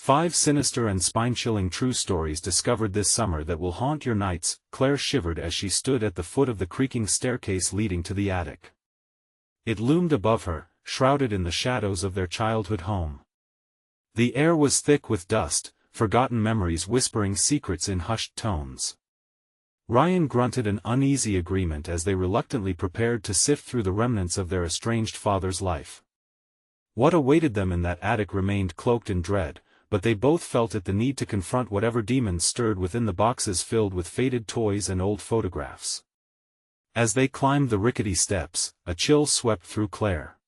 5 sinister and spine-chilling true stories discovered this summer that will haunt your nights. Claire shivered as she stood at the foot of the creaking staircase leading to the attic. It loomed above her, shrouded in the shadows of their childhood home. The air was thick with dust, forgotten memories whispering secrets in hushed tones. Ryan grunted an uneasy agreement as they reluctantly prepared to sift through the remnants of their estranged father's life. What awaited them in that attic remained cloaked in dread, but they both felt it the need to confront whatever demons stirred within the boxes filled with faded toys and old photographs. As they climbed the rickety steps, a chill swept through Claire.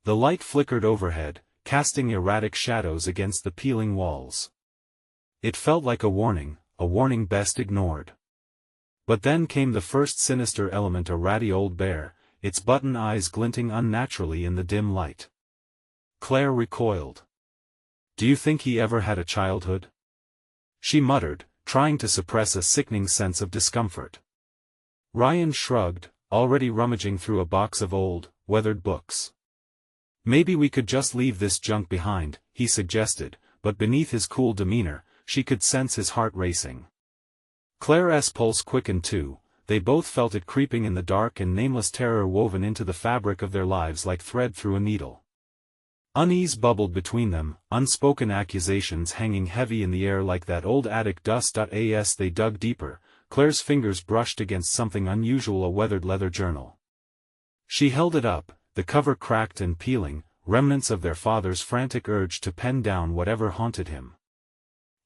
The light flickered overhead, casting erratic shadows against the peeling walls. It felt like a warning best ignored. But then came the first sinister element, a ratty old bear, its button eyes glinting unnaturally in the dim light. Claire recoiled. "Do you think he ever had a childhood?" she muttered, trying to suppress a sickening sense of discomfort. Ryan shrugged, already rummaging through a box of old, weathered books. "Maybe we could just leave this junk behind," he suggested, but beneath his cool demeanor, she could sense his heart racing. Claire's pulse quickened too. They both felt it creeping in the dark, and nameless terror woven into the fabric of their lives like thread through a needle. Unease bubbled between them, unspoken accusations hanging heavy in the air like that old attic dust. As they dug deeper, Claire's fingers brushed against something unusual, a weathered leather journal. She held it up, the cover cracked and peeling, remnants of their father's frantic urge to pen down whatever haunted him.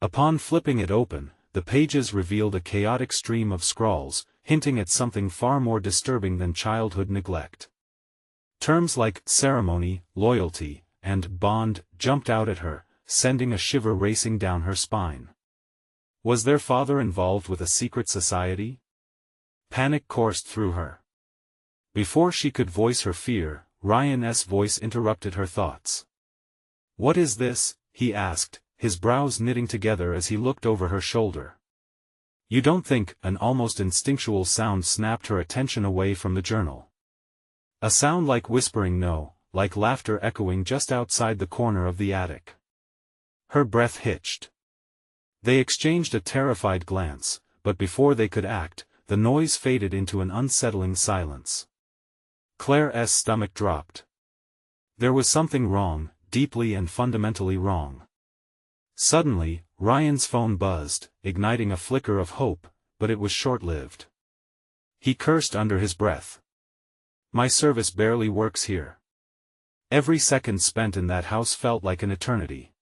Upon flipping it open, the pages revealed a chaotic stream of scrawls, hinting at something far more disturbing than childhood neglect. Terms like ceremony, loyalty, and bond jumped out at her, sending a shiver racing down her spine. Was their father involved with a secret society? Panic coursed through her. Before she could voice her fear, Ryan's voice interrupted her thoughts. "What is this?" he asked, his brows knitting together as he looked over her shoulder. "You don't think?" An almost instinctual sound snapped her attention away from the journal. A sound like whispering, no, like laughter echoing just outside the corner of the attic. Her breath hitched. They exchanged a terrified glance, but before they could act, the noise faded into an unsettling silence. Claire's stomach dropped. There was something wrong, deeply and fundamentally wrong. Suddenly, Ryan's phone buzzed, igniting a flicker of hope, but it was short-lived. He cursed under his breath. "My service barely works here." Every second spent in that house felt like an eternity.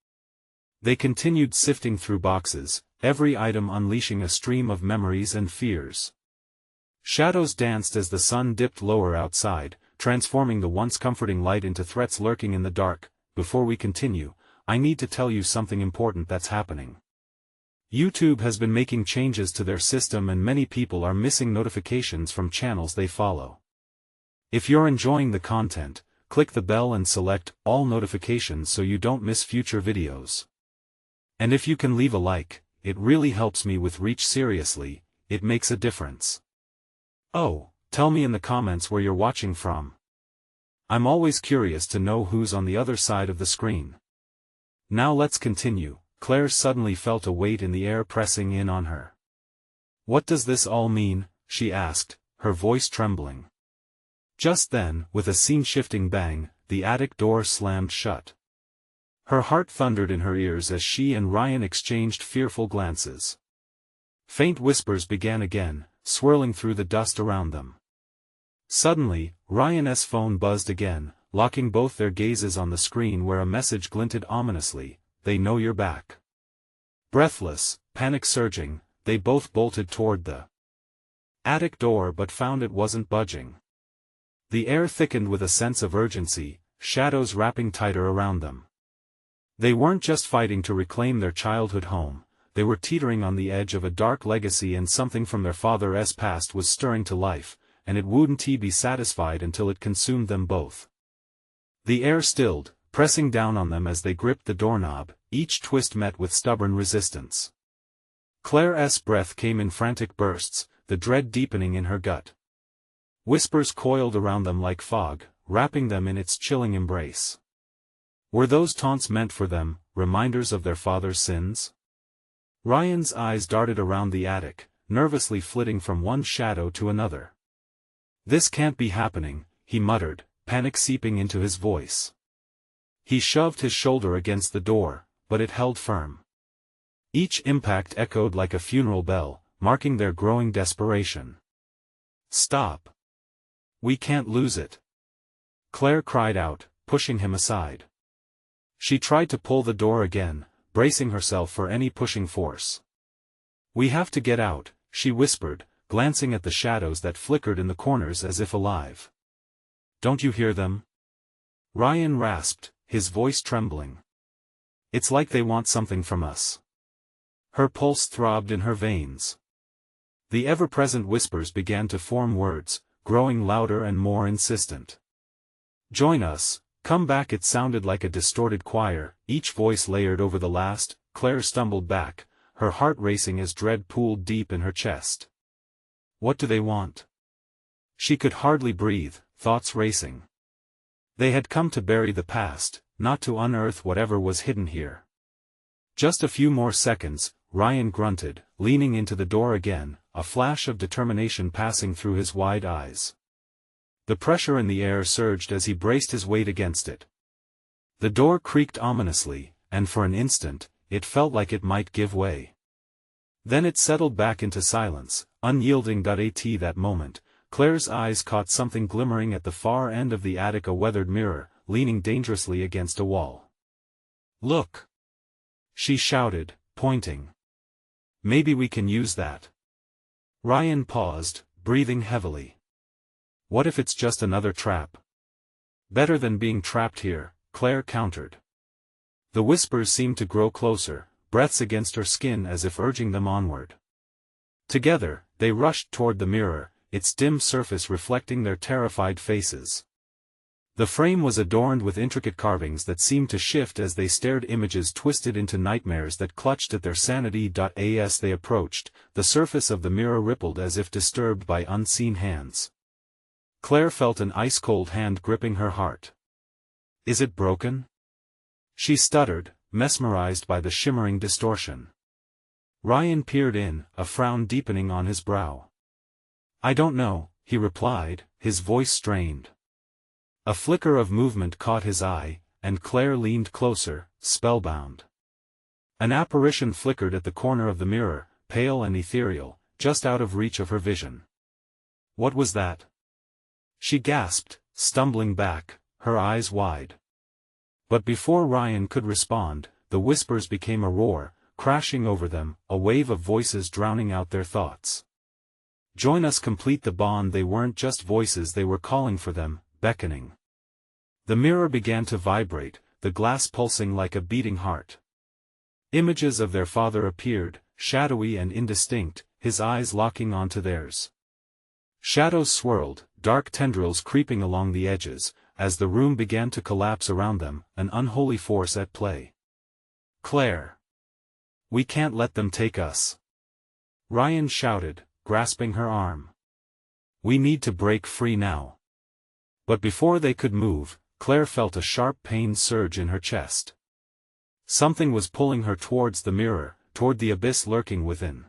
They continued sifting through boxes, every item unleashing a stream of memories and fears. Shadows danced as the sun dipped lower outside, transforming the once comforting light into threats lurking in the dark. "Before we continue, I need to tell you something important that's happening. YouTube has been making changes to their system, and many people are missing notifications from channels they follow. If you're enjoying the content, click the bell and select all notifications so you don't miss future videos. And if you can leave a like, it really helps me with reach. Seriously, it makes a difference. Oh, tell me in the comments where you're watching from. I'm always curious to know who's on the other side of the screen. Now let's continue." Claire suddenly felt a weight in the air pressing in on her. "What does this all mean?" she asked, her voice trembling. Just then, with a scene-shifting bang, the attic door slammed shut. Her heart thundered in her ears as she and Ryan exchanged fearful glances. Faint whispers began again, swirling through the dust around them. Suddenly, Ryan's phone buzzed again, locking both their gazes on the screen where a message glinted ominously: "They know you're back." Breathless, panic surging, they both bolted toward the attic door but found it wasn't budging. The air thickened with a sense of urgency, shadows wrapping tighter around them. They weren't just fighting to reclaim their childhood home, they were teetering on the edge of a dark legacy, and something from their father's past was stirring to life, and it wouldn't be satisfied until it consumed them both. The air stilled, pressing down on them as they gripped the doorknob, each twist met with stubborn resistance. Claire's breath came in frantic bursts, the dread deepening in her gut. Whispers coiled around them like fog, wrapping them in its chilling embrace. Were those taunts meant for them, reminders of their father's sins? Ryan's eyes darted around the attic, nervously flitting from one shadow to another. "This can't be happening," he muttered, panic seeping into his voice. He shoved his shoulder against the door, but it held firm. Each impact echoed like a funeral bell, marking their growing desperation. "Stop! We can't lose it!" Claire cried out, pushing him aside. She tried to pull the door again, bracing herself for any pushing force. "We have to get out," she whispered, glancing at the shadows that flickered in the corners as if alive. "Don't you hear them?" Ryan rasped, his voice trembling. "It's like they want something from us." Her pulse throbbed in her veins. The ever-present whispers began to form words, growing louder and more insistent. "Join us, come back." It sounded like a distorted choir, each voice layered over the last. Claire stumbled back, her heart racing as dread pooled deep in her chest. What do they want? She could hardly breathe, thoughts racing. They had come to bury the past, not to unearth whatever was hidden here. "Just a few more seconds," Ryan grunted, leaning into the door again, a flash of determination passing through his wide eyes. The pressure in the air surged as he braced his weight against it. The door creaked ominously, and for an instant, it felt like it might give way. Then it settled back into silence, unyielding. At that moment, Claire's eyes caught something glimmering at the far end of the attic, a weathered mirror, leaning dangerously against a wall. "Look!" she shouted, pointing. "Maybe we can use that." Ryan paused, breathing heavily. "What if it's just another trap?" "Better than being trapped here," Claire countered. The whispers seemed to grow closer, breaths against her skin as if urging them onward. Together, they rushed toward the mirror, its dim surface reflecting their terrified faces. The frame was adorned with intricate carvings that seemed to shift as they stared, images twisted into nightmares that clutched at their sanity. As they approached, the surface of the mirror rippled as if disturbed by unseen hands. Claire felt an ice-cold hand gripping her heart. "Is it broken?" she stuttered, mesmerized by the shimmering distortion. Ryan peered in, a frown deepening on his brow. "I don't know," he replied, his voice strained. A flicker of movement caught his eye, and Claire leaned closer, spellbound. An apparition flickered at the corner of the mirror, pale and ethereal, just out of reach of her vision. "What was that?" she gasped, stumbling back, her eyes wide. But before Ryan could respond, the whispers became a roar, crashing over them, a wave of voices drowning out their thoughts. "Join us, complete the bond." They weren't just voices, they were calling for them, beckoning. The mirror began to vibrate, the glass pulsing like a beating heart. Images of their father appeared, shadowy and indistinct, his eyes locking onto theirs. Shadows swirled, dark tendrils creeping along the edges, as the room began to collapse around them, an unholy force at play. "Claire! We can't let them take us!" Ryan shouted, grasping her arm. "We need to break free now." But before they could move, Claire felt a sharp pain surge in her chest. Something was pulling her towards the mirror, toward the abyss lurking within.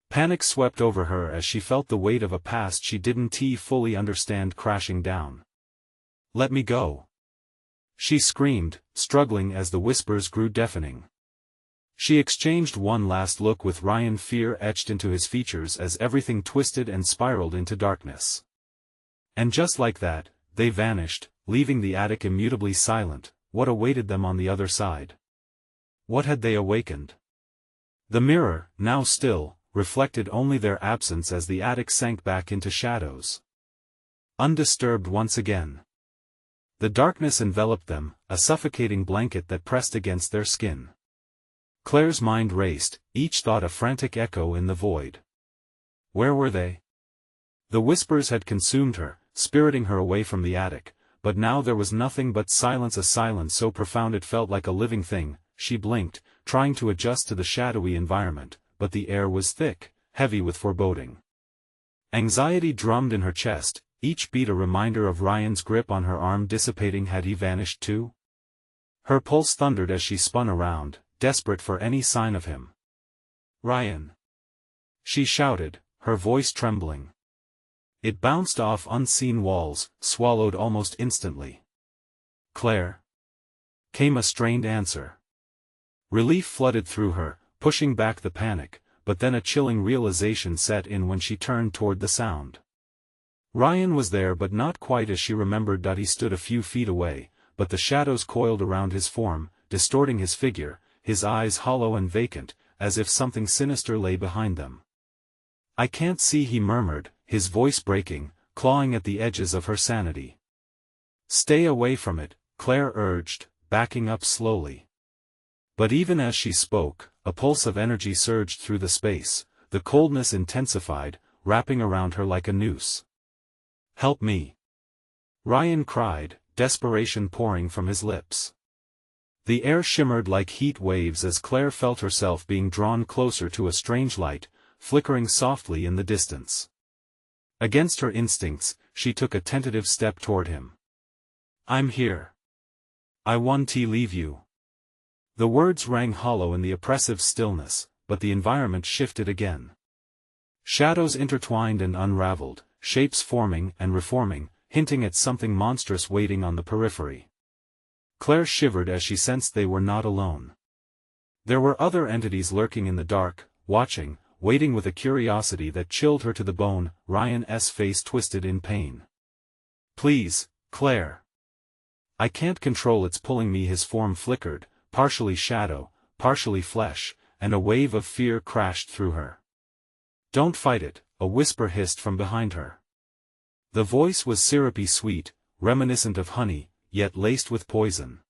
Panic swept over her as she felt the weight of a past she didn't fully understand crashing down. "Let me go!" she screamed, struggling as the whispers grew deafening. She exchanged one last look with Ryan, fear etched into his features as everything twisted and spiraled into darkness. And just like that, they vanished, leaving the attic immutably silent. What awaited them on the other side? What had they awakened? The mirror, now still, reflected only their absence as the attic sank back into shadows. Undisturbed once again. The darkness enveloped them, a suffocating blanket that pressed against their skin. Claire's mind raced, each thought a frantic echo in the void. Where were they? The whispers had consumed her, spiriting her away from the attic, but now there was nothing but silence, a silence so profound it felt like a living thing. She blinked, trying to adjust to the shadowy environment, but the air was thick, heavy with foreboding. Anxiety drummed in her chest, each beat a reminder of Ryan's grip on her arm dissipating. Had he vanished too? Her pulse thundered as she spun around, desperate for any sign of him. "Ryan!" she shouted, her voice trembling. It bounced off unseen walls, swallowed almost instantly. "Claire?" came a strained answer. Relief flooded through her, pushing back the panic, but then a chilling realization set in when she turned toward the sound. Ryan was there, but not quite as she remembered. He stood a few feet away, but the shadows coiled around his form, distorting his figure, his eyes hollow and vacant, as if something sinister lay behind them. "I can't see," he murmured, his voice breaking, clawing at the edges of her sanity. "Stay away from it," Claire urged, backing up slowly. But even as she spoke, a pulse of energy surged through the space, the coldness intensified, wrapping around her like a noose. "Help me!" Ryan cried, desperation pouring from his lips. The air shimmered like heat waves as Claire felt herself being drawn closer to a strange light, flickering softly in the distance. Against her instincts, she took a tentative step toward him. "I'm here. I want to leave you." The words rang hollow in the oppressive stillness, but the environment shifted again. Shadows intertwined and unraveled, shapes forming and reforming, hinting at something monstrous waiting on the periphery. Claire shivered as she sensed they were not alone. There were other entities lurking in the dark, watching, waiting with a curiosity that chilled her to the bone. Ryan's face twisted in pain. "Please, Claire. I can't control it's pulling me." His form flickered, partially shadow, partially flesh, and a wave of fear crashed through her. "Don't fight it," a whisper hissed from behind her. The voice was syrupy sweet, reminiscent of honey, yet laced with poison.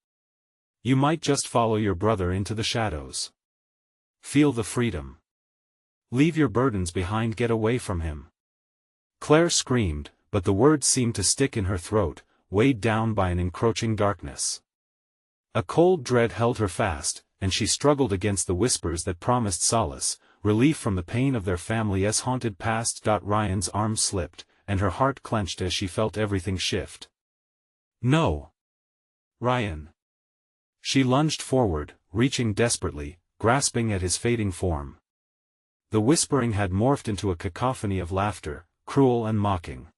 "You might just follow your brother into the shadows. Feel the freedom. Leave your burdens behind, get away from him." Claire screamed, but the words seemed to stick in her throat, weighed down by an encroaching darkness. A cold dread held her fast, and she struggled against the whispers that promised solace, relief from the pain of their family's haunted past. Ryan's arm slipped, and her heart clenched as she felt everything shift. "No! Ryan!" She lunged forward, reaching desperately, grasping at his fading form. The whispering had morphed into a cacophony of laughter, cruel and mocking.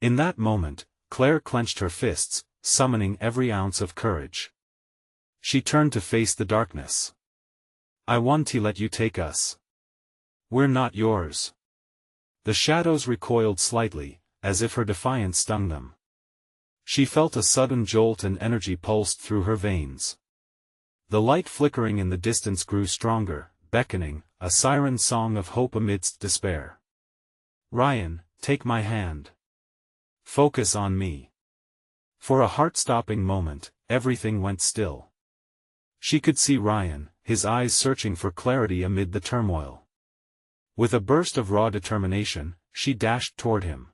In that moment, Claire clenched her fists, summoning every ounce of courage. She turned to face the darkness. "I want to let you take us. We're not yours." The shadows recoiled slightly, as if her defiance stung them. She felt a sudden jolt and energy pulsed through her veins. The light flickering in the distance grew stronger, beckoning, a siren song of hope amidst despair. "Ryan, take my hand. Focus on me." For a heart-stopping moment, everything went still. She could see Ryan, his eyes searching for clarity amid the turmoil. With a burst of raw determination, she dashed toward him.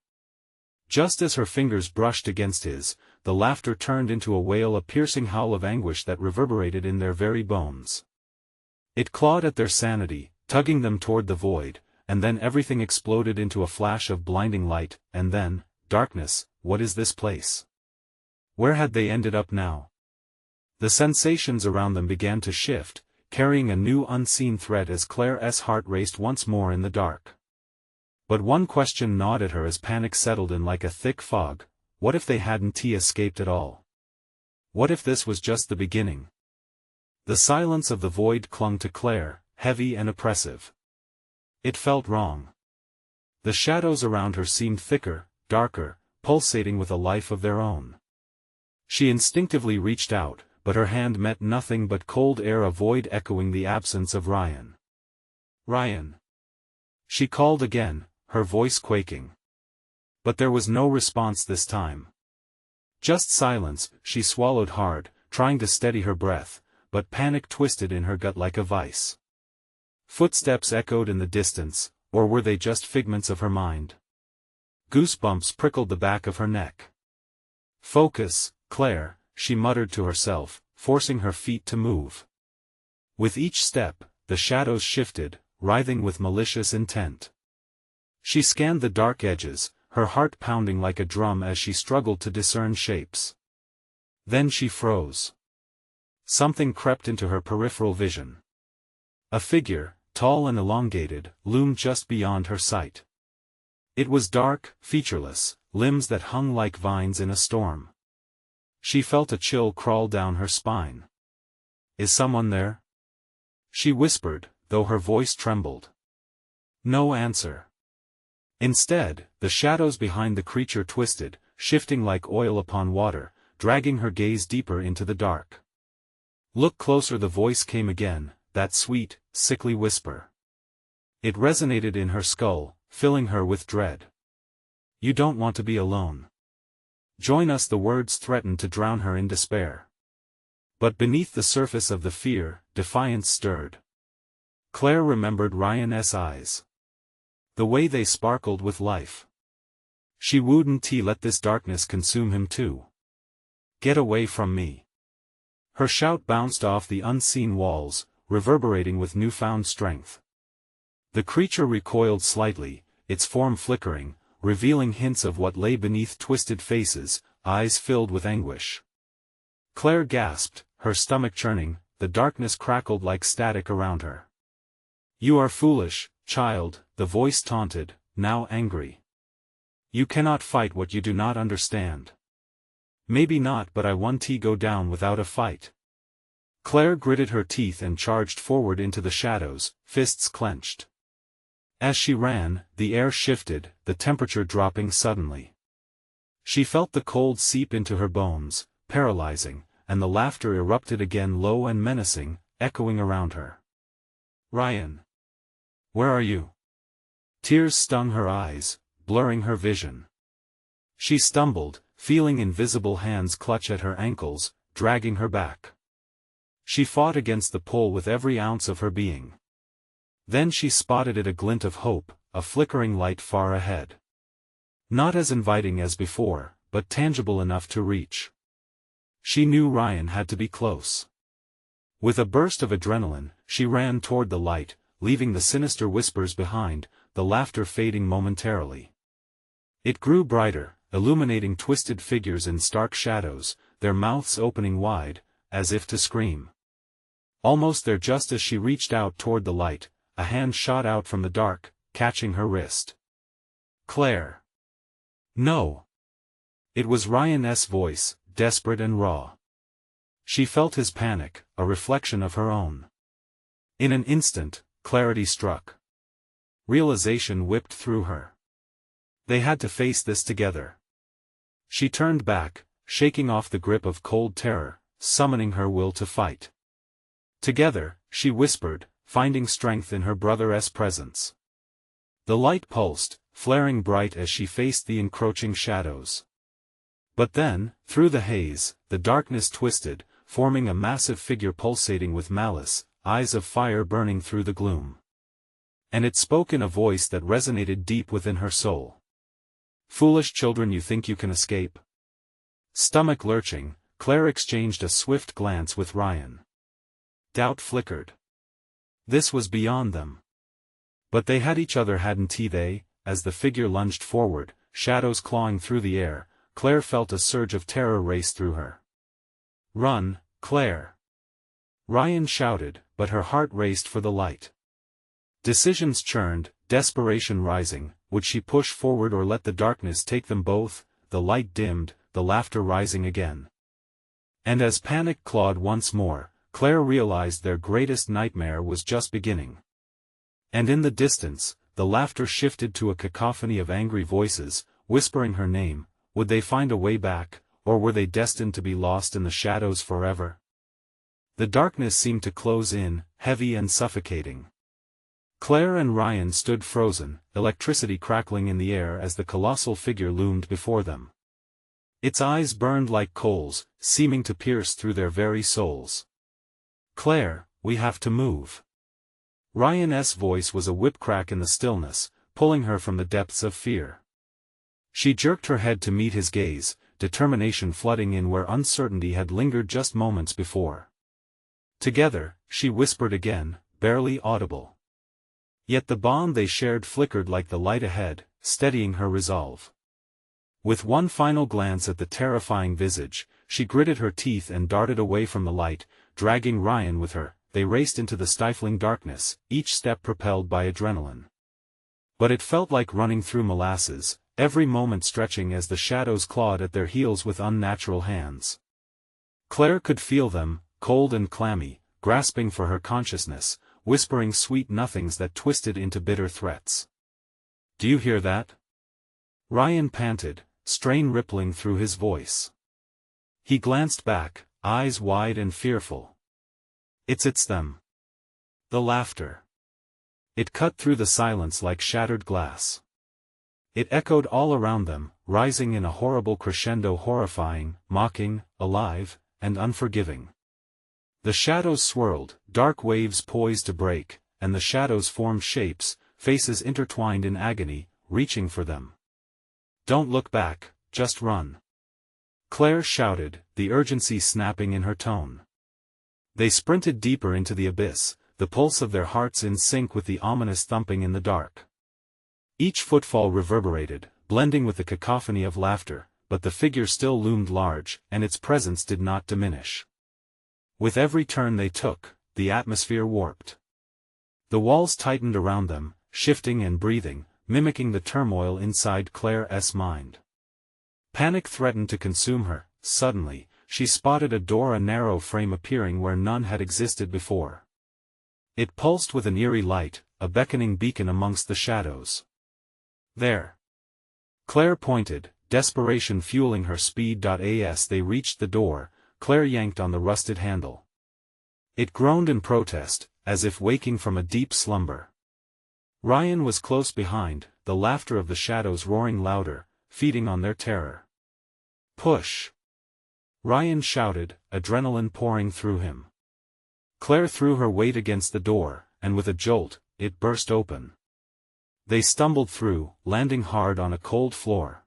Just as her fingers brushed against his, the laughter turned into a wail, a piercing howl of anguish that reverberated in their very bones. It clawed at their sanity, tugging them toward the void, and then everything exploded into a flash of blinding light, and then, darkness. What is this place? Where had they ended up now? The sensations around them began to shift, carrying a new unseen threat as Claire's heart raced once more in the dark. But one question gnawed at her as panic settled in like a thick fog: what if they hadn't escaped at all? What if this was just the beginning? The silence of the void clung to Claire, heavy and oppressive. It felt wrong. The shadows around her seemed thicker, darker, pulsating with a life of their own. She instinctively reached out, but her hand met nothing but cold air, a void echoing the absence of Ryan. "Ryan!" she called again, her voice quaking. But there was no response this time. Just silence. She swallowed hard, trying to steady her breath, but panic twisted in her gut like a vice. Footsteps echoed in the distance, or were they just figments of her mind? Goosebumps prickled the back of her neck. "Focus, Claire," she muttered to herself, forcing her feet to move. With each step, the shadows shifted, writhing with malicious intent. She scanned the dark edges, her heart pounding like a drum as she struggled to discern shapes. Then she froze. something crept into her peripheral vision. A figure, tall and elongated, loomed just beyond her sight. It was dark, featureless, limbs that hung like vines in a storm. She felt a chill crawl down her spine. "Is someone there?" she whispered, though her voice trembled. No answer. Instead, the shadows behind the creature twisted, shifting like oil upon water, dragging her gaze deeper into the dark. "Look closer," the voice came again, that sweet, sickly whisper. It resonated in her skull, filling her with dread. "You don't want to be alone. Join us." The words threatened to drown her in despair. But beneath the surface of the fear, defiance stirred. Claire remembered Ryan's eyes. The way they sparkled with life. She wouldn't let this darkness consume him too. "Get away from me." Her shout bounced off the unseen walls, reverberating with newfound strength. The creature recoiled slightly, its form flickering, revealing hints of what lay beneath twisted faces, eyes filled with anguish. Claire gasped, her stomach churning, the darkness crackled like static around her. "You are foolish, child," the voice taunted, now angry. "You cannot fight what you do not understand." "Maybe not, but I won't go down without a fight." Claire gritted her teeth and charged forward into the shadows, fists clenched. As she ran, the air shifted, the temperature dropping suddenly. She felt the cold seep into her bones, paralyzing, and the laughter erupted again, low and menacing, echoing around her. "Ryan! Where are you?" Tears stung her eyes, blurring her vision. She stumbled, feeling invisible hands clutch at her ankles, dragging her back. She fought against the pull with every ounce of her being. Then she spotted a glint of hope, a flickering light far ahead. Not as inviting as before, but tangible enough to reach. She knew Ryan had to be close. With a burst of adrenaline, she ran toward the light, leaving the sinister whispers behind, the laughter fading momentarily. It grew brighter, illuminating twisted figures in stark shadows, their mouths opening wide, as if to scream. Almost there, just as she reached out toward the light, a hand shot out from the dark, catching her wrist. "Claire!" "No!" It was Ryan's voice, desperate and raw. She felt his panic, a reflection of her own. In an instant, clarity struck. Realization whipped through her. They had to face this together. She turned back, shaking off the grip of cold terror, summoning her will to fight. Together, she whispered, finding strength in her brother's presence. The light pulsed, flaring bright as she faced the encroaching shadows. But then, through the haze, the darkness twisted, forming a massive figure pulsating with malice, eyes of fire burning through the gloom. And it spoke in a voice that resonated deep within her soul. "Foolish children, you think you can escape?" Stomach lurching, Claire exchanged a swift glance with Ryan. Doubt flickered. This was beyond them. But they had each other, hadn't they? As the figure lunged forward, shadows clawing through the air, Claire felt a surge of terror race through her. "Run, Claire!" Ryan shouted, but her heart raced for the light. Decisions churned, desperation rising. Would she push forward or let the darkness take them both? The light dimmed, the laughter rising again. And as panic clawed once more, Claire realized their greatest nightmare was just beginning. And in the distance, the laughter shifted to a cacophony of angry voices, whispering her name. Would they find a way back, or were they destined to be lost in the shadows forever? The darkness seemed to close in, heavy and suffocating. Claire and Ryan stood frozen, electricity crackling in the air as the colossal figure loomed before them. Its eyes burned like coals, seeming to pierce through their very souls. "Claire, we have to move." Ryan's voice was a whip-crack in the stillness, pulling her from the depths of fear. She jerked her head to meet his gaze, determination flooding in where uncertainty had lingered just moments before. Together, she whispered again, barely audible. Yet the bond they shared flickered like the light ahead, steadying her resolve. With one final glance at the terrifying visage, she gritted her teeth and darted away from the light, dragging Ryan with her, they raced into the stifling darkness, each step propelled by adrenaline. But it felt like running through molasses, every moment stretching as the shadows clawed at their heels with unnatural hands. Claire could feel them, cold and clammy, grasping for her consciousness, whispering sweet nothings that twisted into bitter threats. "Do you hear that?" Ryan panted, strain rippling through his voice. He glanced back, eyes wide and fearful. It's them. The laughter. It cut through the silence like shattered glass. It echoed all around them, rising in a horrible crescendo, horrifying, mocking, alive, and unforgiving. The shadows swirled, dark waves poised to break, and the shadows formed shapes, faces intertwined in agony, reaching for them. "Don't look back, just run," Claire shouted, the urgency snapping in her tone. They sprinted deeper into the abyss, the pulse of their hearts in sync with the ominous thumping in the dark. Each footfall reverberated, blending with the cacophony of laughter, but the figure still loomed large, and its presence did not diminish. With every turn they took, the atmosphere warped. The walls tightened around them, shifting and breathing, mimicking the turmoil inside Claire's mind. Panic threatened to consume her. Suddenly, she spotted a door, a narrow frame appearing where none had existed before. It pulsed with an eerie light, a beckoning beacon amongst the shadows. "There." Claire pointed, desperation fueling her speed. As they reached the door, Claire yanked on the rusted handle. It groaned in protest, as if waking from a deep slumber. Ryan was close behind, the laughter of the shadows roaring louder, feeding on their terror. "Push!" Ryan shouted, adrenaline pouring through him. Claire threw her weight against the door, and with a jolt, it burst open. They stumbled through, landing hard on a cold floor.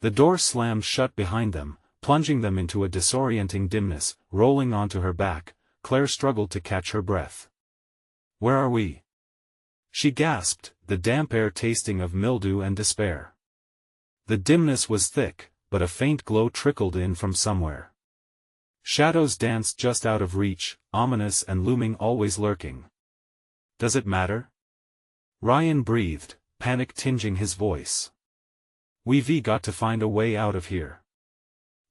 The door slammed shut behind them, plunging them into a disorienting dimness. Rolling onto her back, Claire struggled to catch her breath. "Where are we?" she gasped, the damp air tasting of mildew and despair. The dimness was thick, but a faint glow trickled in from somewhere. Shadows danced just out of reach, ominous and looming, always lurking. "Does it matter?" Ryan breathed, panic tinging his voice. "We've got to find a way out of here."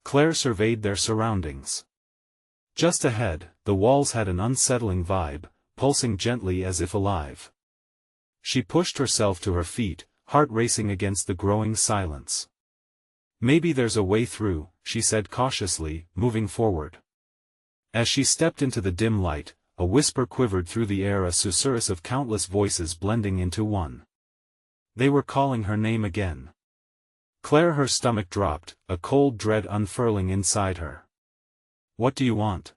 Claire surveyed their surroundings. Just ahead, the walls had an unsettling vibe, pulsing gently as if alive. She pushed herself to her feet, heart racing against the growing silence. "Maybe there's a way through," she said cautiously, moving forward. As she stepped into the dim light, a whisper quivered through the air, a susurrus of countless voices blending into one. They were calling her name again. Claire, her stomach dropped, a cold dread unfurling inside her. "What do you want?"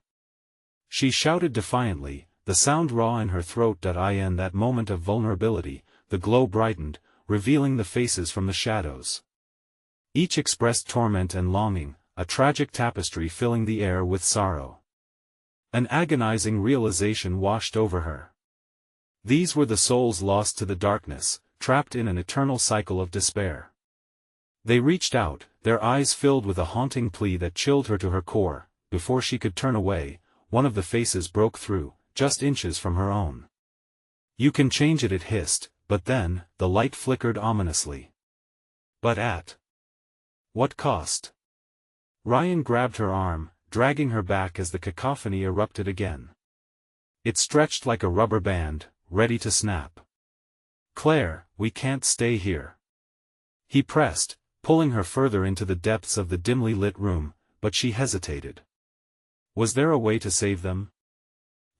she shouted defiantly, the sound raw in her throat. In that moment of vulnerability, the glow brightened, revealing the faces from the shadows. Each expressed torment and longing, a tragic tapestry filling the air with sorrow. An agonizing realization washed over her. These were the souls lost to the darkness, trapped in an eternal cycle of despair. They reached out, their eyes filled with a haunting plea that chilled her to her core. Before she could turn away, one of the faces broke through, just inches from her own. "You can change it," it hissed, but then, the light flickered ominously. "But at what cost?" Ryan grabbed her arm, dragging her back as the cacophony erupted again. It stretched like a rubber band, ready to snap. "Claire, we can't stay here." He pressed, pulling her further into the depths of the dimly lit room, but she hesitated. Was there a way to save them?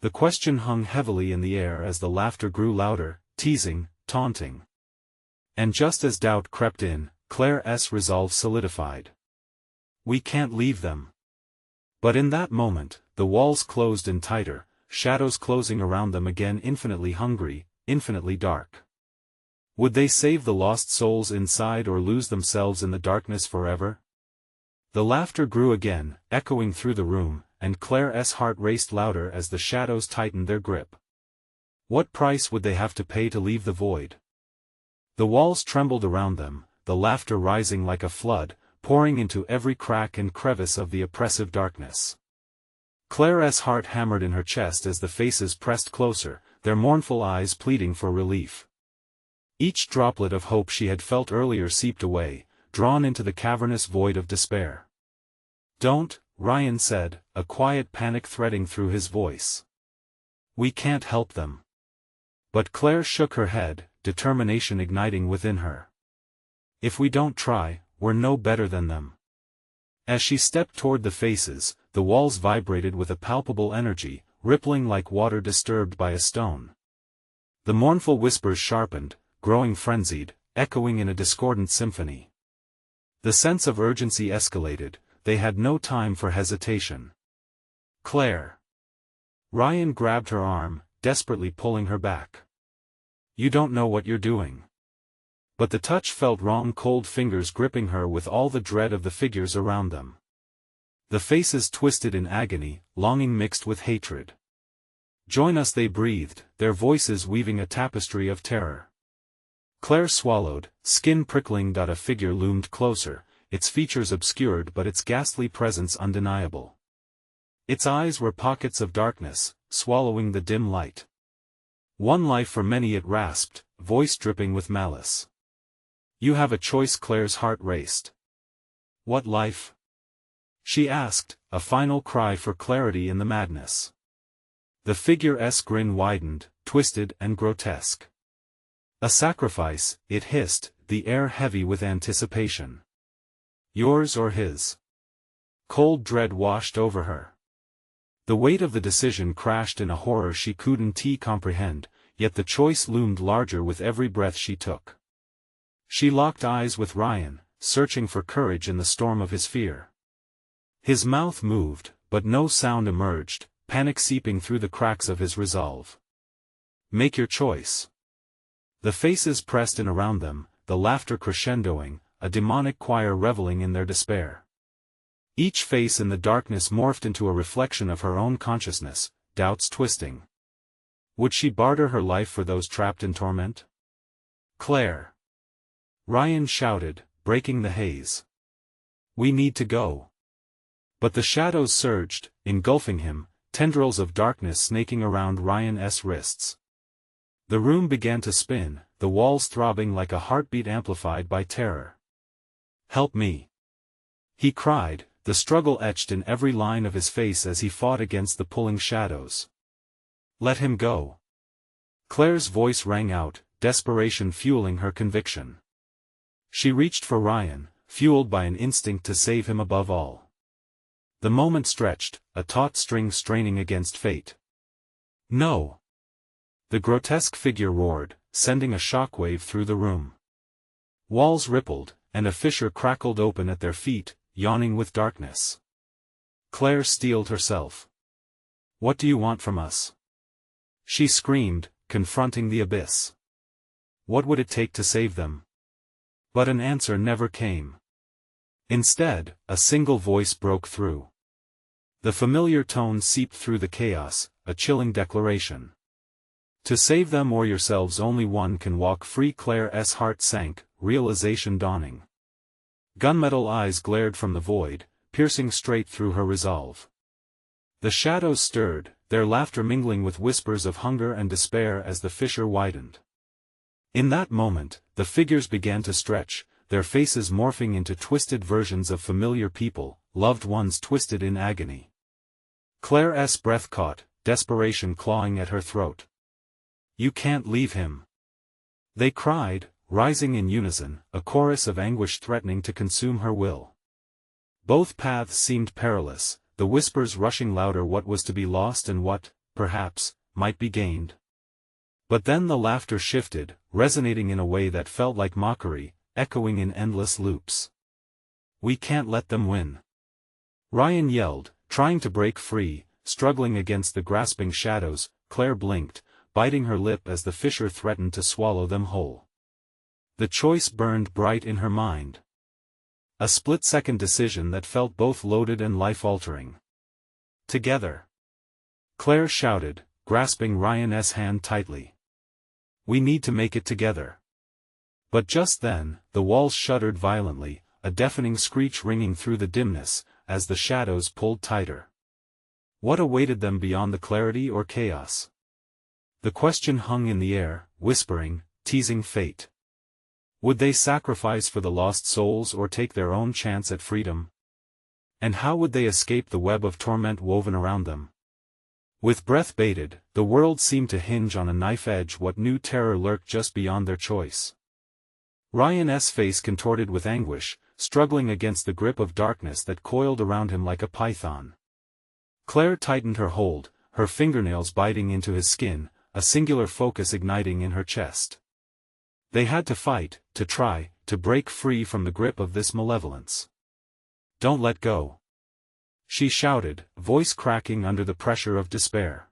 The question hung heavily in the air as the laughter grew louder, teasing, taunting. And just as doubt crept in, Claire's resolve solidified. "We can't leave them." But in that moment, the walls closed in tighter, shadows closing around them again, infinitely hungry, infinitely dark. Would they save the lost souls inside or lose themselves in the darkness forever? The laughter grew again, echoing through the room, and Claire's heart raced louder as the shadows tightened their grip. What price would they have to pay to leave the void? The walls trembled around them, the laughter rising like a flood, pouring into every crack and crevice of the oppressive darkness. Claire's heart hammered in her chest as the faces pressed closer, their mournful eyes pleading for relief. Each droplet of hope she had felt earlier seeped away, drawn into the cavernous void of despair. "Don't," Ryan said, a quiet panic threading through his voice. "We can't help them." But Claire shook her head, determination igniting within her. "If we don't try, we're no better than them." As she stepped toward the faces, the walls vibrated with a palpable energy, rippling like water disturbed by a stone. The mournful whispers sharpened, growing frenzied, echoing in a discordant symphony. The sense of urgency escalated, they had no time for hesitation. "Claire!" Ryan grabbed her arm, desperately pulling her back. "You don't know what you're doing." But the touch felt wrong, cold fingers gripping her with all the dread of the figures around them. The faces twisted in agony, longing mixed with hatred. "Join us," they breathed, their voices weaving a tapestry of terror. Claire swallowed, skin prickling. A figure loomed closer, its features obscured but its ghastly presence undeniable. Its eyes were pockets of darkness, swallowing the dim light. "One life for many," it rasped, voice dripping with malice. "You have a choice." Claire's heart raced. "What life?" she asked, a final cry for clarity in the madness. The figure's grin widened, twisted and grotesque. "A sacrifice," it hissed, the air heavy with anticipation. "Yours or his?" Cold dread washed over her. The weight of the decision crashed in a horror she couldn't comprehend, yet the choice loomed larger with every breath she took. She locked eyes with Ryan, searching for courage in the storm of his fear. His mouth moved, but no sound emerged, panic seeping through the cracks of his resolve. "Make your choice." The faces pressed in around them, the laughter crescendoing, a demonic choir reveling in their despair. Each face in the darkness morphed into a reflection of her own consciousness, doubts twisting. Would she barter her life for those trapped in torment? "Claire!" Ryan shouted, breaking the haze. "We need to go." But the shadows surged, engulfing him, tendrils of darkness snaking around Ryan's wrists. The room began to spin, the walls throbbing like a heartbeat amplified by terror. "Help me!" he cried, the struggle etched in every line of his face as he fought against the pulling shadows. "Let him go." Claire's voice rang out, desperation fueling her conviction. She reached for Ryan, fueled by an instinct to save him above all. The moment stretched, a taut string straining against fate. "No!" The grotesque figure roared, sending a shockwave through the room. Walls rippled, and a fissure crackled open at their feet, yawning with darkness. Claire steeled herself. "What do you want from us?" she screamed, confronting the abyss. What would it take to save them? But an answer never came. Instead, a single voice broke through. The familiar tone seeped through the chaos, a chilling declaration. "To save them or yourselves, only one can walk free." Claire's heart sank, realization dawning. Gunmetal eyes glared from the void, piercing straight through her resolve. The shadows stirred, their laughter mingling with whispers of hunger and despair as the fissure widened. In that moment, the figures began to stretch, their faces morphing into twisted versions of familiar people, loved ones twisted in agony. Claire's breath caught, desperation clawing at her throat. "You can't leave him!" they cried, rising in unison, a chorus of anguish threatening to consume her will. Both paths seemed perilous, the whispers rushing louder. What was to be lost and what, perhaps, might be gained? But then the laughter shifted, resonating in a way that felt like mockery, echoing in endless loops. "We can't let them win!" Ryan yelled, trying to break free, struggling against the grasping shadows. Claire blinked, biting her lip as the fissure threatened to swallow them whole. The choice burned bright in her mind. A split-second decision that felt both loaded and life-altering. "Together!" Claire shouted, grasping Ryan's hand tightly. "We need to make it together." But just then, the walls shuddered violently, a deafening screech ringing through the dimness, as the shadows pulled tighter. What awaited them beyond the clarity or chaos? The question hung in the air, whispering, teasing fate. Would they sacrifice for the lost souls or take their own chance at freedom? And how would they escape the web of torment woven around them? With breath bated, the world seemed to hinge on a knife edge. What new terror lurked just beyond their choice? Ryan's face contorted with anguish, struggling against the grip of darkness that coiled around him like a python. Claire tightened her hold, her fingernails biting into his skin, a singular focus igniting in her chest. They had to fight, to try, to break free from the grip of this malevolence. "Don't let go," she shouted, voice cracking under the pressure of despair.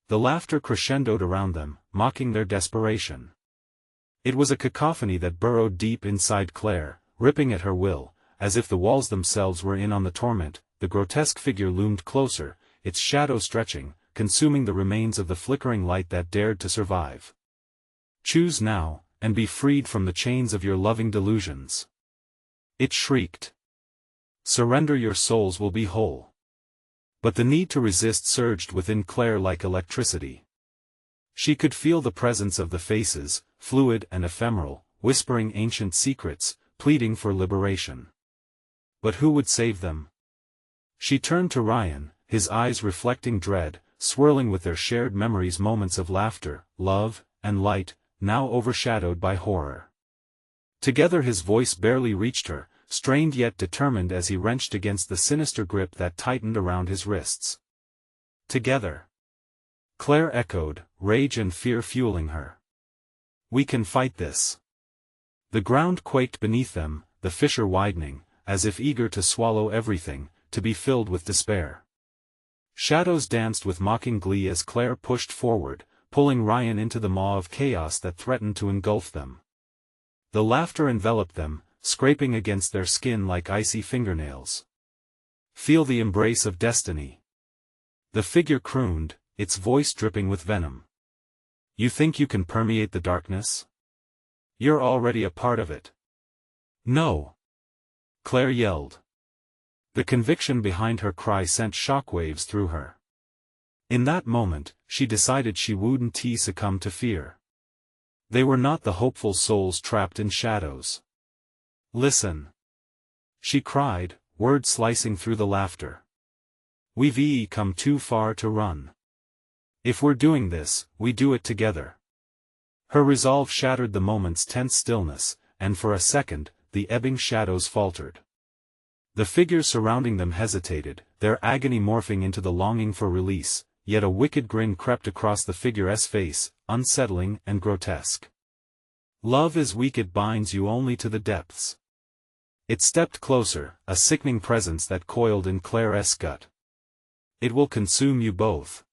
The laughter crescendoed around them, mocking their desperation. It was a cacophony that burrowed deep inside Claire, ripping at her will, as if the walls themselves were in on the torment. The grotesque figure loomed closer, its shadow stretching, consuming the remains of the flickering light that dared to survive. "Choose now, and be freed from the chains of your loving delusions," it shrieked. "Surrender, your souls will be whole." But the need to resist surged within Claire like electricity. She could feel the presence of the faces, fluid and ephemeral, whispering ancient secrets, pleading for liberation. But who would save them? She turned to Ryan, his eyes reflecting dread, swirling with their shared memories, moments of laughter, love, and light, now overshadowed by horror. Together his voice barely reached her, strained yet determined as he wrenched against the sinister grip that tightened around his wrists. "Together," Claire echoed, rage and fear fueling her. "We can fight this." The ground quaked beneath them, the fissure widening, as if eager to swallow everything, to be filled with despair. Shadows danced with mocking glee as Claire pushed forward, pulling Ryan into the maw of chaos that threatened to engulf them. The laughter enveloped them, scraping against their skin like icy fingernails. "Feel the embrace of destiny," the figure crooned, its voice dripping with venom. "You think you can permeate the darkness? You're already a part of it." "No!" Claire yelled. The conviction behind her cry sent shockwaves through her. In that moment, she decided she wouldn't succumb to fear. They were not the hopeful souls trapped in shadows. "Listen!" she cried, words slicing through the laughter. "We've come too far to run. If we're doing this, we do it together." Her resolve shattered the moment's tense stillness, and for a second, the ebbing shadows faltered. The figures surrounding them hesitated, their agony morphing into the longing for release, yet a wicked grin crept across the figure's face, unsettling and grotesque. "Love is weak, it binds you only to the depths." It stepped closer, a sickening presence that coiled in Claire's gut. "It will consume you both."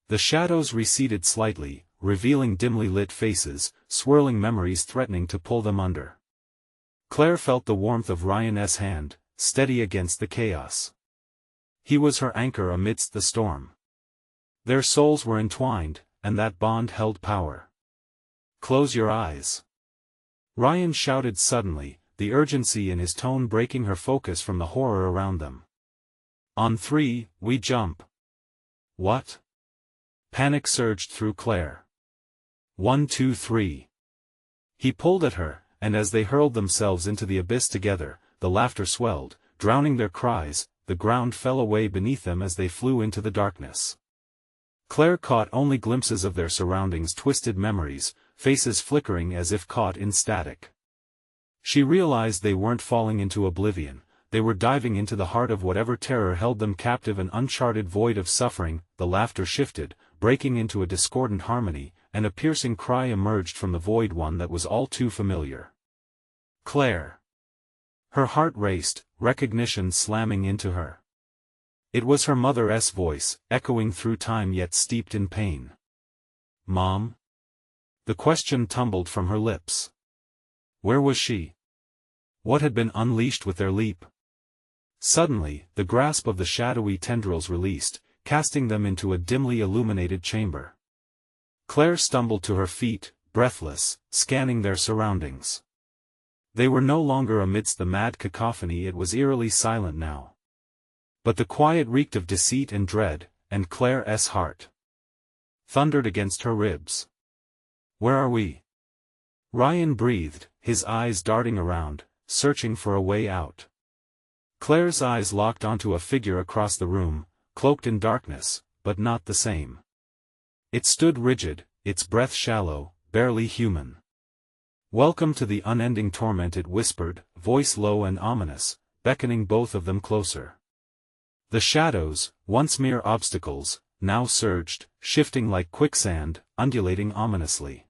The shadows receded slightly, revealing dimly lit faces, swirling memories threatening to pull them under. Claire felt the warmth of Ryan's hand, steady against the chaos. He was her anchor amidst the storm. Their souls were entwined, and that bond held power. "Close your eyes," Ryan shouted suddenly, the urgency in his tone breaking her focus from the horror around them. "On 3, we jump." "What?" Panic surged through Claire. 1, 2, 3. He pulled at her, and as they hurled themselves into the abyss together, the laughter swelled, drowning their cries. The ground fell away beneath them as they flew into the darkness. Claire caught only glimpses of their surroundings, twisted memories, faces flickering as if caught in static. She realized they weren't falling into oblivion, they were diving into the heart of whatever terror held them captive, an uncharted void of suffering. The laughter shifted, breaking into a discordant harmony, and a piercing cry emerged from the void, one that was all too familiar. "Claire!" Her heart raced, recognition slamming into her. It was her mother's voice, echoing through time yet steeped in pain. "Mom?" The question tumbled from her lips. Where was she? What had been unleashed with their leap? Suddenly, the grasp of the shadowy tendrils released, casting them into a dimly illuminated chamber. Claire stumbled to her feet, breathless, scanning their surroundings. They were no longer amidst the mad cacophony, it was eerily silent now. But the quiet reeked of deceit and dread, and Claire's heart thundered against her ribs. "Where are we?" Ryan breathed, his eyes darting around, searching for a way out. Claire's eyes locked onto a figure across the room, cloaked in darkness, but not the same. It stood rigid, its breath shallow, barely human. "Welcome to the unending torment," it whispered, voice low and ominous, beckoning both of them closer. The shadows, once mere obstacles, now surged, shifting like quicksand, undulating ominously.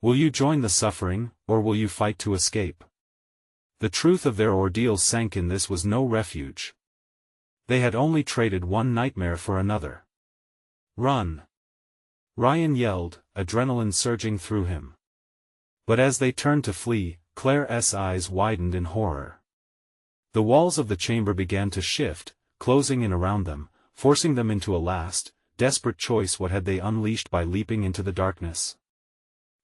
"Will you join the suffering, or will you fight to escape?" The truth of their ordeal sank in. This was no refuge. They had only traded one nightmare for another. "Run!" Ryan yelled, adrenaline surging through him. But as they turned to flee, Claire's eyes widened in horror. The walls of the chamber began to shift, closing in around them, forcing them into a last, desperate choice. What had they unleashed by leaping into the darkness?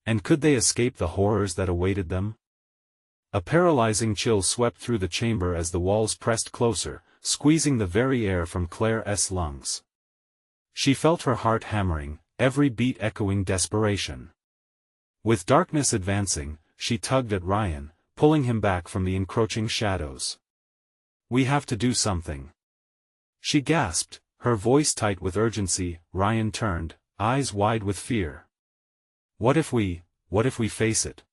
And could they escape the horrors that awaited them? A paralyzing chill swept through the chamber as the walls pressed closer, squeezing the very air from Claire's lungs. She felt her heart hammering, every beat echoing desperation. With darkness advancing, she tugged at Ryan, pulling him back from the encroaching shadows. "We have to do something," she gasped, her voice tight with urgency. Ryan turned, eyes wide with fear. What if we face it?"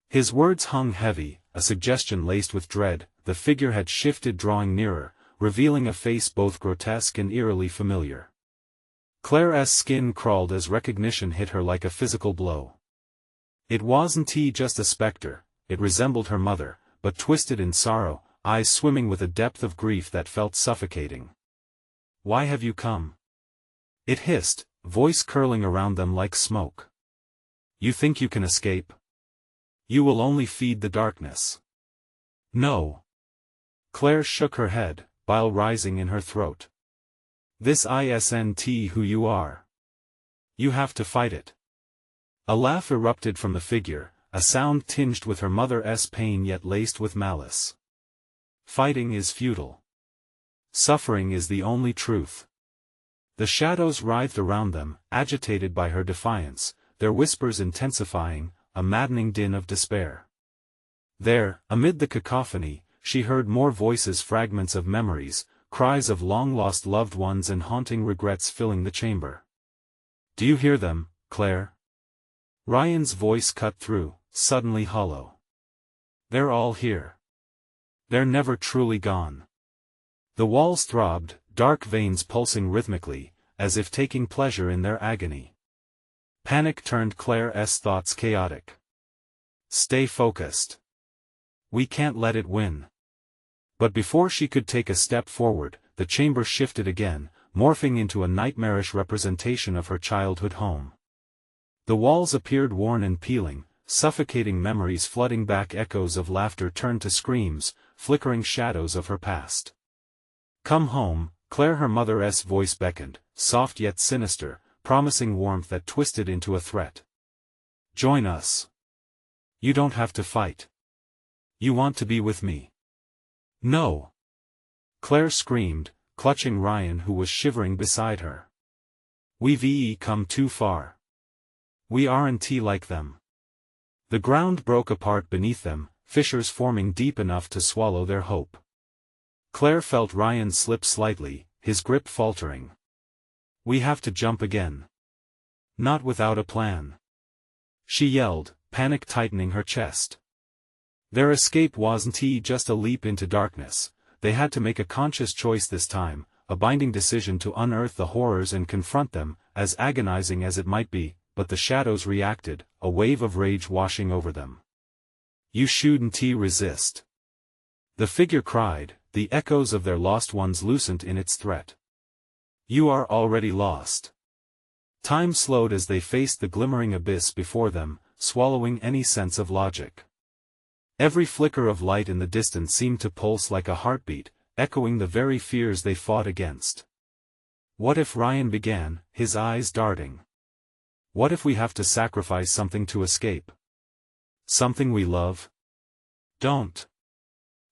His words hung heavy, a suggestion laced with dread. The figure had shifted, drawing nearer, revealing a face both grotesque and eerily familiar. Claire's skin crawled as recognition hit her like a physical blow. It wasn't just a specter, it resembled her mother, but twisted in sorrow, eyes swimming with a depth of grief that felt suffocating. "Why have you come?" it hissed, voice curling around them like smoke. "You think you can escape? You will only feed the darkness." "No." Claire shook her head, bile rising in her throat. "This isn't who you are. You have to fight it." A laugh erupted from the figure, a sound tinged with her mother's pain yet laced with malice. "Fighting is futile. Suffering is the only truth." The shadows writhed around them, agitated by her defiance, their whispers intensifying, a maddening din of despair. There, amid the cacophony, she heard more voices, fragments of memories, cries of long-lost loved ones and haunting regrets filling the chamber. "Do you hear them, Claire?" Ryan's voice cut through, suddenly hollow. "They're all here. They're never truly gone." The walls throbbed, dark veins pulsing rhythmically, as if taking pleasure in their agony. Panic turned Claire's thoughts chaotic. "Stay focused. We can't let it win." But before she could take a step forward, the chamber shifted again, morphing into a nightmarish representation of her childhood home. The walls appeared worn and peeling, suffocating memories flooding back, echoes of laughter turned to screams, flickering shadows of her past. "Come home," Claire, her mother's voice beckoned, soft yet sinister, promising warmth that twisted into a threat. "Join us. You don't have to fight. You want to be with me." "No!" Claire screamed, clutching Ryan, who was shivering beside her. "We've come too far. We aren't like them." The ground broke apart beneath them, fissures forming deep enough to swallow their hope. Claire felt Ryan slip slightly, his grip faltering. "We have to jump again. Not without a plan," she yelled, panic tightening her chest. Their escape wasn't just a leap into darkness. They had to make a conscious choice this time, a binding decision to unearth the horrors and confront them, as agonizing as it might be. But the shadows reacted, a wave of rage washing over them. "You shouldn't resist," the figure cried, the echoes of their lost ones loosened in its threat. "You are already lost." Time slowed as they faced the glimmering abyss before them, swallowing any sense of logic. Every flicker of light in the distance seemed to pulse like a heartbeat, echoing the very fears they fought against. "What if," Ryan began, his eyes darting. "What if we have to sacrifice something to escape? Something we love?" "Don't."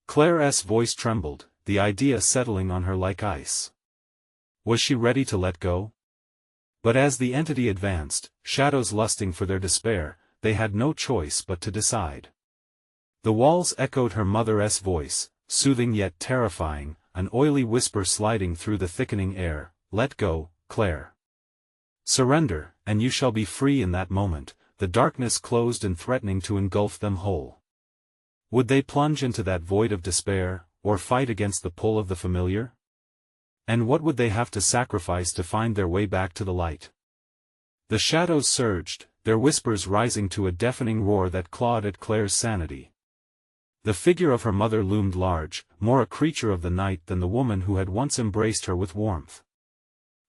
Claire's voice trembled, the idea settling on her like ice. Was she ready to let go? But as the entity advanced, shadows lusting for their despair, they had no choice but to decide. The walls echoed her mother's voice, soothing yet terrifying, an oily whisper sliding through the thickening air, "Let go, Claire. Surrender, and you shall be free." In that moment, the darkness closed and threatening to engulf them whole. Would they plunge into that void of despair, or fight against the pull of the familiar? And what would they have to sacrifice to find their way back to the light? The shadows surged, their whispers rising to a deafening roar that clawed at Claire's sanity. The figure of her mother loomed large, more a creature of the night than the woman who had once embraced her with warmth.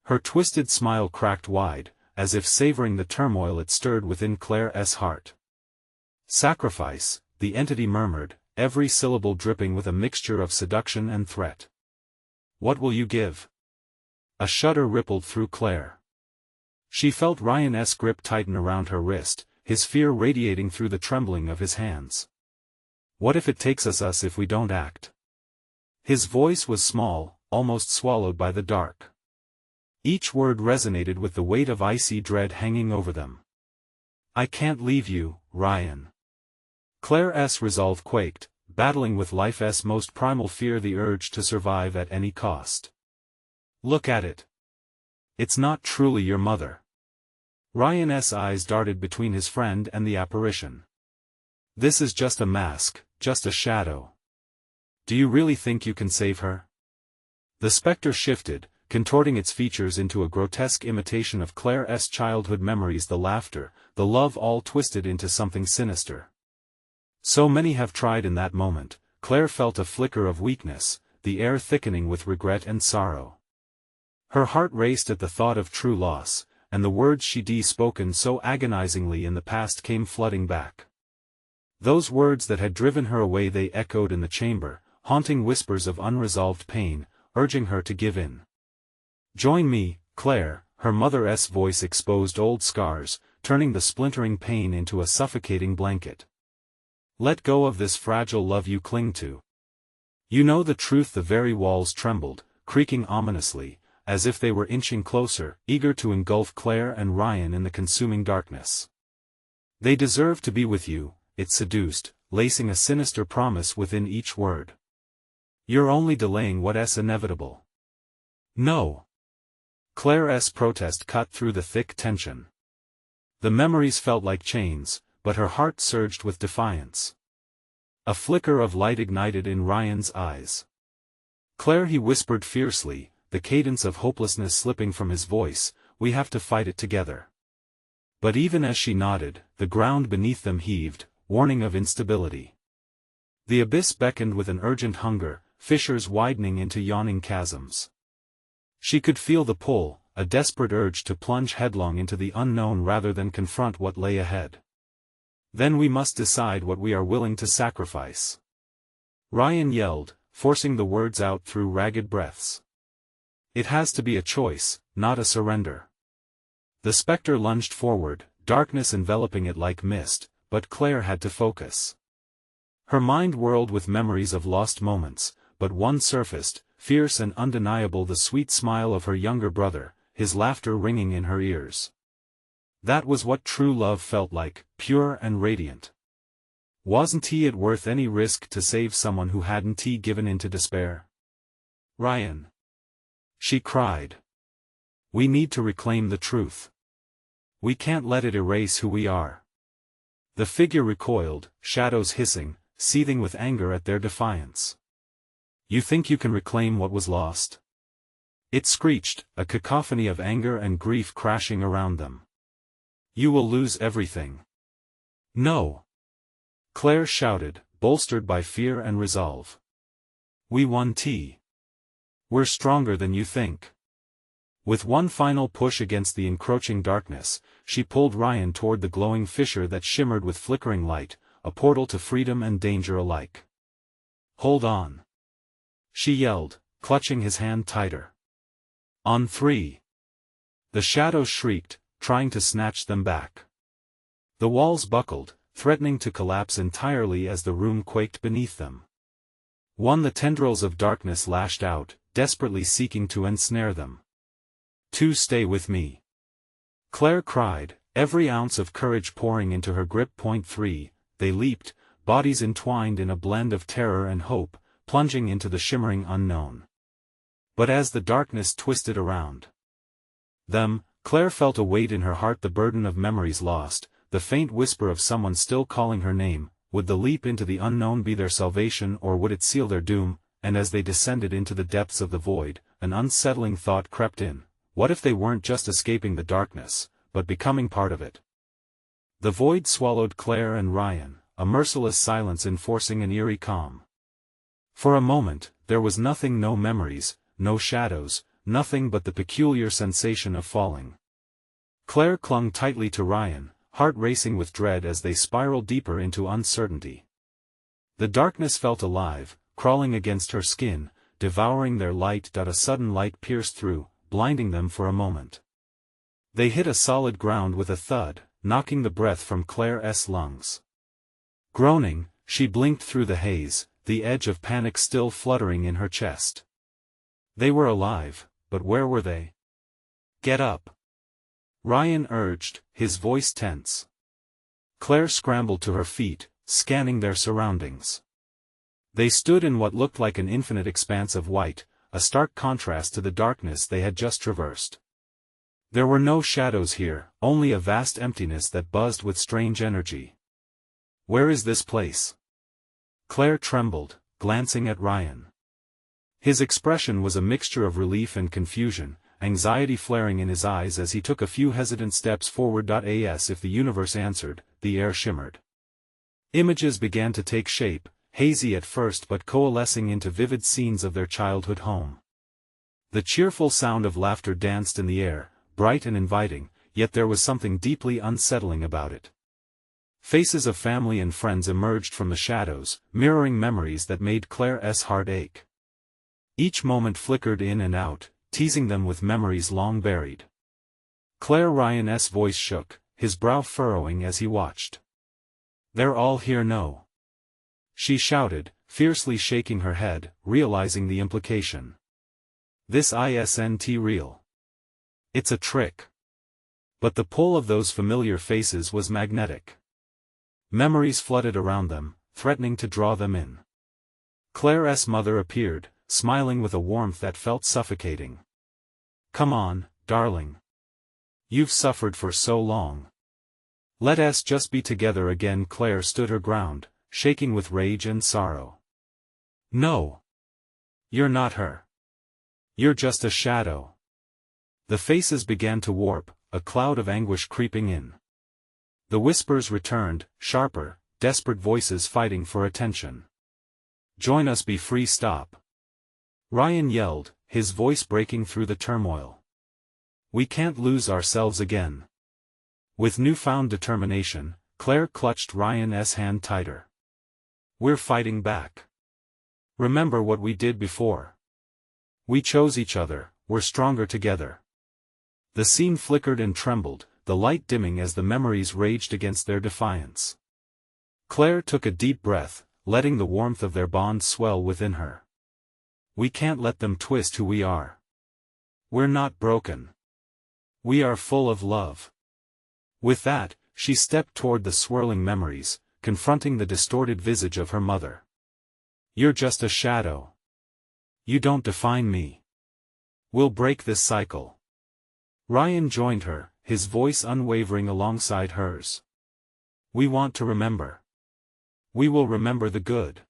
Her twisted smile cracked wide, as if savoring the turmoil it stirred within Claire's heart. "Sacrifice," the entity murmured, every syllable dripping with a mixture of seduction and threat. "What will you give?" A shudder rippled through Claire. She felt Ryan's grip tighten around her wrist, his fear radiating through the trembling of his hands. "What if it takes us if we don't act?" His voice was small, almost swallowed by the dark. Each word resonated with the weight of icy dread hanging over them. "I can't leave you, Ryan." Claire's resolve quaked, battling with life's most primal fear, the urge to survive at any cost. "Look at it. It's not truly your mother." Ryan's eyes darted between his friend and the apparition. "This is just a mask, just a shadow. Do you really think you can save her?" The specter shifted, contorting its features into a grotesque imitation of Claire's childhood memories, the laughter, the love, all twisted into something sinister. So many have tried. In that moment, Claire felt a flicker of weakness, the air thickening with regret and sorrow. Her heart raced at the thought of true loss, and the words she'd spoken so agonizingly in the past came flooding back. Those words that had driven her away, they echoed in the chamber, haunting whispers of unresolved pain, urging her to give in. "Join me, Claire," her mother's voice exposed old scars, turning the splintering pain into a suffocating blanket. "Let go of this fragile love you cling to. You know the truth." The very walls trembled, creaking ominously, as if they were inching closer, eager to engulf Claire and Ryan in the consuming darkness. "They deserve to be with you," it seduced, lacing a sinister promise within each word. "You're only delaying what's inevitable." "No." Claire's protest cut through the thick tension. The memories felt like chains, but her heart surged with defiance. A flicker of light ignited in Ryan's eyes. "Claire," he whispered fiercely, the cadence of hopelessness slipping from his voice, "we have to fight it together." But even as she nodded, the ground beneath them heaved, warning of instability. The abyss beckoned with an urgent hunger, fissures widening into yawning chasms. She could feel the pull, a desperate urge to plunge headlong into the unknown rather than confront what lay ahead. "Then we must decide what we are willing to sacrifice," Ryan yelled, forcing the words out through ragged breaths. "It has to be a choice, not a surrender." The specter lunged forward, darkness enveloping it like mist, but Claire had to focus. Her mind whirled with memories of lost moments, but one surfaced, fierce and undeniable, the sweet smile of her younger brother, his laughter ringing in her ears. That was what true love felt like, pure and radiant. Wasn't it worth any risk to save someone who hadn't given in to despair? "Ryan," she cried. "We need to reclaim the truth. We can't let it erase who we are." The figure recoiled, shadows hissing, seething with anger at their defiance. "You think you can reclaim what was lost?" it screeched, a cacophony of anger and grief crashing around them. "You will lose everything." "No!" Claire shouted, bolstered by fear and resolve. "We won. We're stronger than you think." With one final push against the encroaching darkness, she pulled Ryan toward the glowing fissure that shimmered with flickering light, a portal to freedom and danger alike. "Hold on!" she yelled, clutching his hand tighter. "On 3. The shadows shrieked, trying to snatch them back. The walls buckled, threatening to collapse entirely as the room quaked beneath them. 1. The tendrils of darkness lashed out, desperately seeking to ensnare them. 2. Stay with me, Claire cried, every ounce of courage pouring into her grip. 3. They leaped, bodies entwined in a blend of terror and hope, plunging into the shimmering unknown. But as the darkness twisted around them, Claire felt a weight in her heart, the burden of memories lost, the faint whisper of someone still calling her name. Would the leap into the unknown be their salvation, or would it seal their doom? And as they descended into the depths of the void, an unsettling thought crept in. What if they weren't just escaping the darkness, but becoming part of it? The void swallowed Claire and Ryan, a merciless silence enforcing an eerie calm. For a moment, there was nothing, no memories, no shadows, nothing but the peculiar sensation of falling. Claire clung tightly to Ryan, heart racing with dread as they spiraled deeper into uncertainty. The darkness felt alive, crawling against her skin, devouring their light. A sudden light pierced through, blinding them for a moment. They hit a solid ground with a thud, knocking the breath from Claire's lungs. Groaning, she blinked through the haze, the edge of panic still fluttering in her chest. They were alive, but where were they? Get up, Ryan urged, his voice tense. Claire scrambled to her feet, scanning their surroundings. They stood in what looked like an infinite expanse of white, a stark contrast to the darkness they had just traversed. There were no shadows here, only a vast emptiness that buzzed with strange energy. Where is this place? Claire trembled, glancing at Ryan. His expression was a mixture of relief and confusion, anxiety flaring in his eyes as he took a few hesitant steps forward. As if the universe answered, the air shimmered. Images began to take shape, hazy at first but coalescing into vivid scenes of their childhood home. The cheerful sound of laughter danced in the air, bright and inviting, yet there was something deeply unsettling about it. Faces of family and friends emerged from the shadows, mirroring memories that made Claire's heart ache. Each moment flickered in and out, teasing them with memories long buried. Ryan's voice shook, his brow furrowing as he watched. They're all here, no? She shouted, fiercely shaking her head, realizing the implication. This isn't real. It's a trick. But the pull of those familiar faces was magnetic. Memories flooded around them, threatening to draw them in. Claire's mother appeared, smiling with a warmth that felt suffocating. Come on, darling. You've suffered for so long. Let us just be together again. Claire stood her ground, shaking with rage and sorrow. No. You're not her. You're just a shadow. The faces began to warp, a cloud of anguish creeping in. The whispers returned, sharper, desperate voices fighting for attention. Join us, be free, stop. Ryan yelled, his voice breaking through the turmoil. We can't lose ourselves again. With newfound determination, Claire clutched Ryan's hand tighter. We're fighting back. Remember what we did before. We chose each other, we're stronger together. The scene flickered and trembled, the light dimming as the memories raged against their defiance. Claire took a deep breath, letting the warmth of their bond swell within her. We can't let them twist who we are. We're not broken. We are full of love. With that, she stepped toward the swirling memories, confronting the distorted visage of her mother. You're just a shadow. You don't define me. We'll break this cycle. Ryan joined her, his voice unwavering alongside hers. We want to remember. We will remember the good.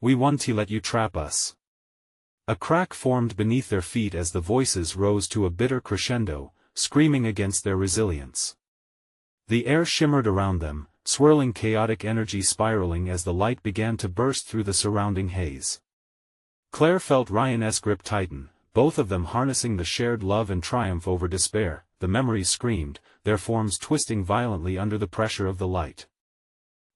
We won't let you trap us. A crack formed beneath their feet as the voices rose to a bitter crescendo, screaming against their resilience. The air shimmered around them, swirling chaotic energy spiraling as the light began to burst through the surrounding haze. Claire felt Ryan's grip tighten, both of them harnessing the shared love and triumph over despair. The memories screamed, their forms twisting violently under the pressure of the light.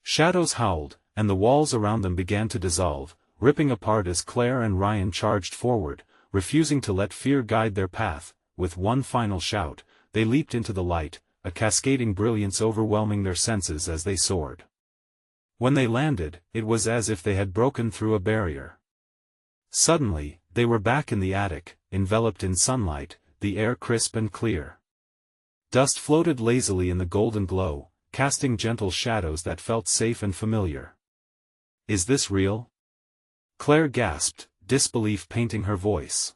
Shadows howled, and the walls around them began to dissolve, ripping apart as Claire and Ryan charged forward, refusing to let fear guide their path. With one final shout, they leaped into the light, a cascading brilliance overwhelming their senses as they soared. When they landed, it was as if they had broken through a barrier. Suddenly, they were back in the attic, enveloped in sunlight, the air crisp and clear. Dust floated lazily in the golden glow, casting gentle shadows that felt safe and familiar. "Is this real?" Claire gasped, disbelief painting her voice.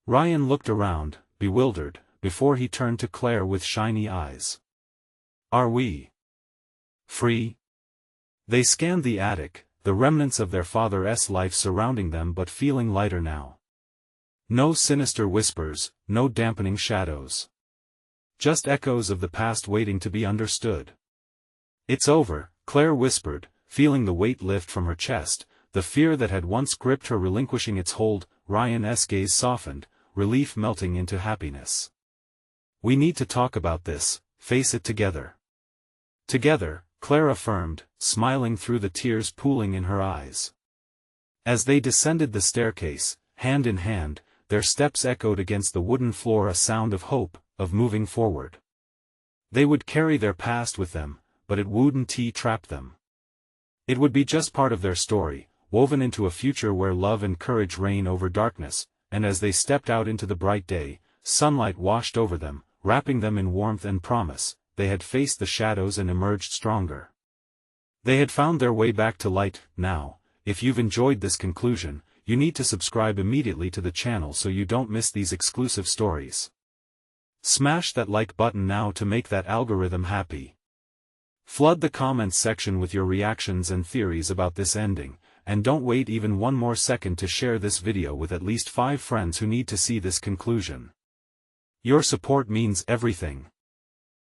Ryan looked around, bewildered, before he turned to Claire with shiny eyes. "Are we free?" They scanned the attic, the remnants of their father's life surrounding them but feeling lighter now. No sinister whispers, no dampening shadows. Just echoes of the past waiting to be understood. "It's over," Claire whispered, feeling the weight lift from her chest, the fear that had once gripped her relinquishing its hold. Ryan's gaze softened, relief melting into happiness. "We need to talk about this, face it together." "Together," Claire affirmed, smiling through the tears pooling in her eyes. As they descended the staircase, hand in hand, their steps echoed against the wooden floor, a sound of hope, of moving forward. They would carry their past with them, but it wouldn't trap them. It would be just part of their story, woven into a future where love and courage reign over darkness, and as they stepped out into the bright day, sunlight washed over them, wrapping them in warmth and promise. They had faced the shadows and emerged stronger. They had found their way back to light. Now, if you've enjoyed this conclusion, you need to subscribe immediately to the channel so you don't miss these exclusive stories. Smash that like button now to make that algorithm happy. Flood the comments section with your reactions and theories about this ending, and don't wait even one more second to share this video with at least 5 friends who need to see this conclusion. Your support means everything.